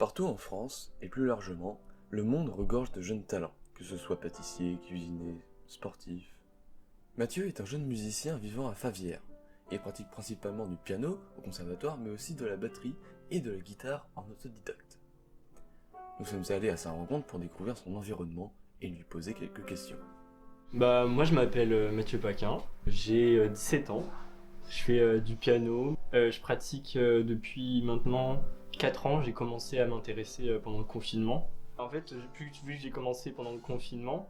Partout en France, et plus largement, le monde regorge de jeunes talents, que ce soit pâtissier, cuisinier, sportif. Mathieu est un jeune musicien vivant à Favières. Il pratique principalement du piano au conservatoire, mais aussi de la batterie et de la guitare en autodidacte. Nous sommes allés à sa rencontre pour découvrir son environnement et lui poser quelques questions. Moi je m'appelle Mathieu Paquin, j'ai 17 ans, je fais du piano, je pratique depuis maintenant 4 ans, j'ai commencé à m'intéresser pendant le confinement. En fait, vu que j'ai commencé pendant le confinement,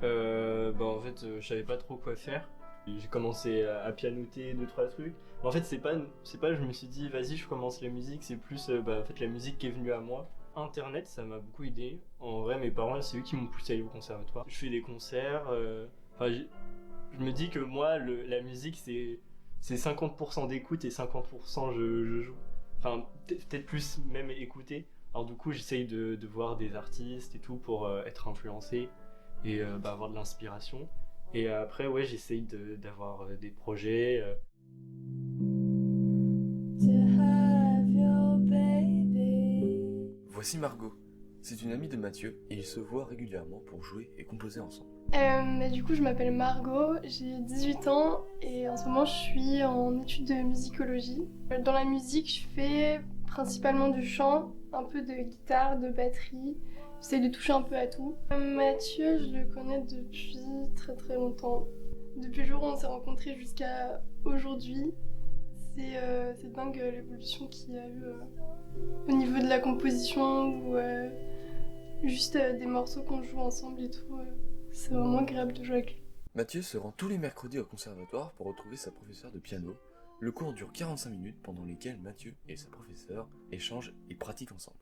je savais pas trop quoi faire. J'ai commencé à pianoter 2-3 trucs. Mais en fait c'est pas je me suis dit vas-y je commence la musique, c'est plus la musique qui est venue à moi. Internet, ça m'a beaucoup aidé. En vrai, mes parents, c'est eux qui m'ont poussé à aller au conservatoire. Je fais des concerts. Je me dis que moi, la musique, c'est 50% d'écoute et 50% je joue. Enfin, peut-être plus même écouter. Alors du coup, j'essaye de voir des artistes et tout pour être influencé et avoir de l'inspiration. Et après, ouais, j'essaye d'avoir des projets. Voici Margot. C'est une amie de Mathieu et ils se voient régulièrement pour jouer et composer ensemble. Du coup, je m'appelle Margot, j'ai 18 ans et en ce moment je suis en études de musicologie. Dans la musique, je fais principalement du chant, un peu de guitare, de batterie. J'essaie de toucher un peu à tout. Mathieu, je le connais depuis très très longtemps. Depuis le jour où on s'est rencontrés jusqu'à aujourd'hui, c'est dingue l'évolution qu'il y a eu au niveau de la composition ou juste des morceaux qu'on joue ensemble et tout. C'est vraiment agréable de jouer avec lui. Mathieu se rend tous les mercredis au conservatoire pour retrouver sa professeure de piano. Le cours dure 45 minutes pendant lesquelles Mathieu et sa professeure échangent et pratiquent ensemble.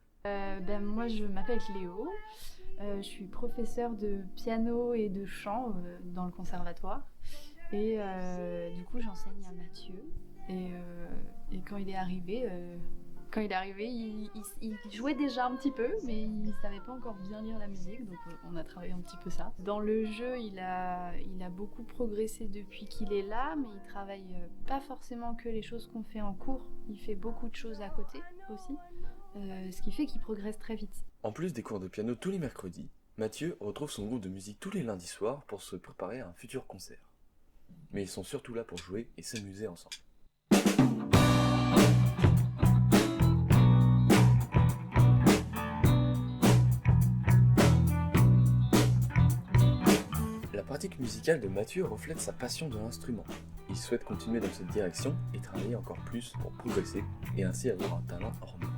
Moi je m'appelle Cléo, je suis professeure de piano et de chant dans le conservatoire et du coup j'enseigne à Mathieu et quand il est arrivé, il jouait déjà un petit peu, mais il savait pas encore bien lire la musique, donc on a travaillé un petit peu ça. Dans le jeu, il a beaucoup progressé depuis qu'il est là, mais il travaille pas forcément que les choses qu'on fait en cours. Il fait beaucoup de choses à côté aussi, ce qui fait qu'il progresse très vite. En plus des cours de piano tous les mercredis, Mathieu retrouve son groupe de musique tous les lundis soirs pour se préparer à un futur concert. Mais ils sont surtout là pour jouer et s'amuser ensemble. La pratique musicale de Mathieu reflète sa passion de l'instrument. Il souhaite continuer dans cette direction et travailler encore plus pour progresser et ainsi avoir un talent hors norme.